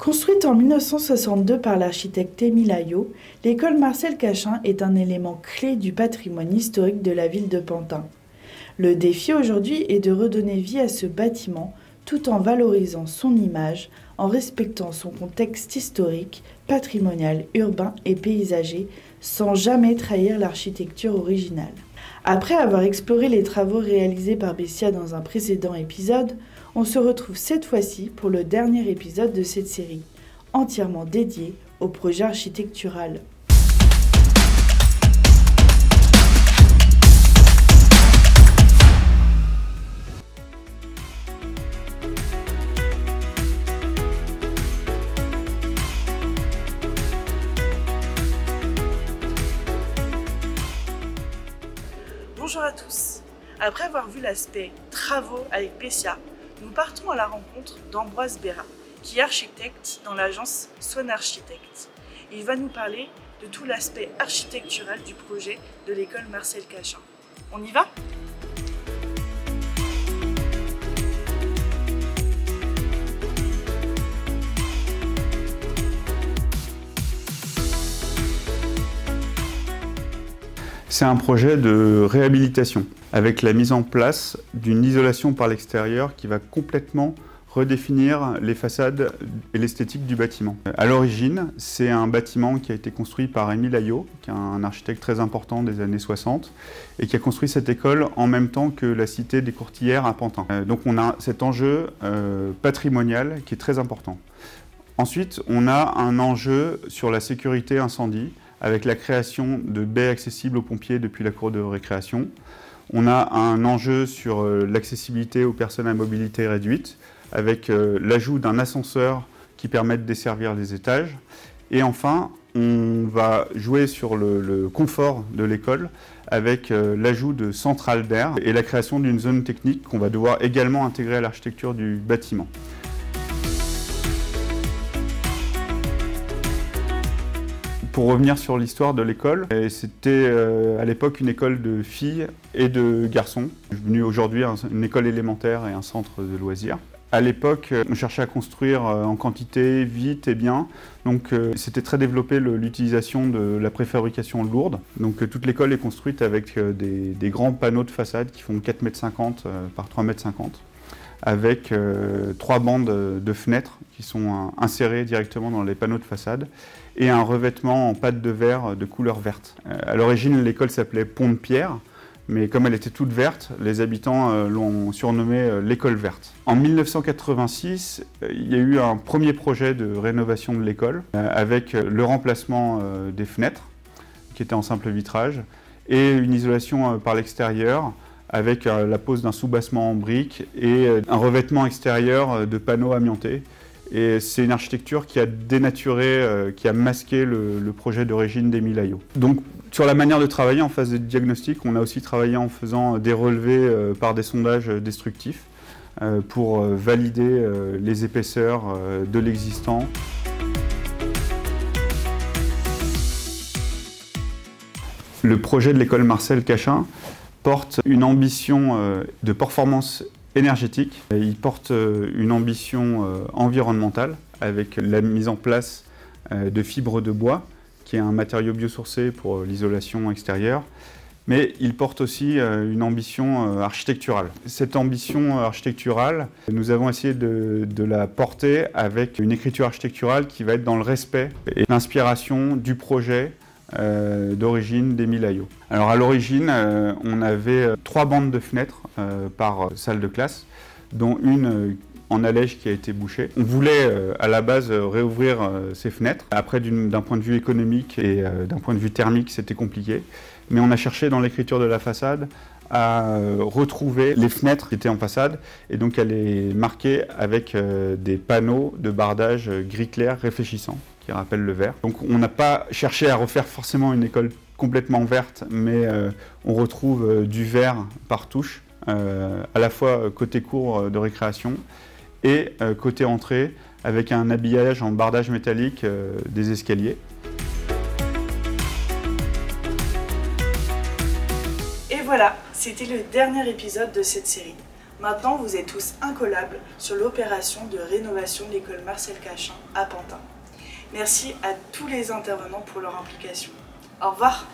Construite en 1962 par l'architecte Émile Aillot, l'école Marcel Cachin est un élément clé du patrimoine historique de la ville de Pantin. Le défi aujourd'hui est de redonner vie à ce bâtiment tout en valorisant son image, en respectant son contexte historique, patrimonial, urbain et paysager, sans jamais trahir l'architecture originale. Après avoir exploré les travaux réalisés par Bessia dans un précédent épisode, on se retrouve cette fois-ci pour le dernier épisode de cette série, entièrement dédié au projet architectural. Bonjour à tous. Après avoir vu l'aspect travaux avec Bessia, nous partons à la rencontre d'Ambroise Bérat, qui est architecte dans l'agence Swan Architect. Il va nous parler de tout l'aspect architectural du projet de l'école Marcel Cachin. On y va ? C'est un projet de réhabilitation avec la mise en place d'une isolation par l'extérieur qui va complètement redéfinir les façades et l'esthétique du bâtiment. À l'origine, c'est un bâtiment qui a été construit par Émile Aillot, qui est un architecte très important des années 60, et qui a construit cette école en même temps que la cité des Courtillères à Pantin. Donc on a cet enjeu patrimonial qui est très important. Ensuite, on a un enjeu sur la sécurité incendie, avec la création de baies accessibles aux pompiers depuis la cour de récréation. On a un enjeu sur l'accessibilité aux personnes à mobilité réduite, avec l'ajout d'un ascenseur qui permet de desservir les étages. Et enfin, on va jouer sur le confort de l'école, avec l'ajout de centrales d'air et la création d'une zone technique qu'on va devoir également intégrer à l'architecture du bâtiment. Pour revenir sur l'histoire de l'école, c'était à l'époque une école de filles et de garçons, devenue aujourd'hui une école élémentaire et un centre de loisirs. À l'époque, on cherchait à construire en quantité, vite et bien, donc c'était très développé l'utilisation de la préfabrication lourde. Donc toute l'école est construite avec des grands panneaux de façade qui font 4,50 m par 3,50 m. Avec 3 bandes de fenêtres qui sont insérées directement dans les panneaux de façade et un revêtement en pâte de verre de couleur verte. À l'origine, l'école s'appelait Pont de Pierre, mais comme elle était toute verte, les habitants l'ont surnommée l'école verte. En 1986, il y a eu un premier projet de rénovation de l'école avec le remplacement des fenêtres, qui étaient en simple vitrage, et une isolation par l'extérieur, avec la pose d'un soubassement en briques et un revêtement extérieur de panneaux amiantés. Et c'est une architecture qui a dénaturé, qui a masqué le projet d'origine d'Émile Aillot. Donc sur la manière de travailler en phase de diagnostic, on a aussi travaillé en faisant des relevés par des sondages destructifs pour valider les épaisseurs de l'existant. Le projet de l'école Marcel Cachin porte une ambition de performance énergétique. Il porte une ambition environnementale avec la mise en place de fibres de bois, qui est un matériau biosourcé pour l'isolation extérieure. Mais il porte aussi une ambition architecturale. Cette ambition architecturale, nous avons essayé de la porter avec une écriture architecturale qui va être dans le respect et l'inspiration du projet d'origine d'Émile Aillot. Alors à l'origine, on avait 3 bandes de fenêtres par salle de classe, dont une en allège qui a été bouchée. On voulait à la base réouvrir ces fenêtres. Après, d'un point de vue économique et d'un point de vue thermique, c'était compliqué. Mais on a cherché dans l'écriture de la façade à retrouver les fenêtres qui étaient en façade et donc à les marquer avec des panneaux de bardage gris clair réfléchissants qui rappellent le vert. Donc on n'a pas cherché à refaire forcément une école complètement verte, mais on retrouve du vert par touche, à la fois côté cour de récréation et côté entrée avec un habillage en bardage métallique des escaliers. Et voilà, c'était le dernier épisode de cette série. Maintenant, vous êtes tous incollables sur l'opération de rénovation de l'école Marcel Cachin à Pantin. Merci à tous les intervenants pour leur implication. Au revoir.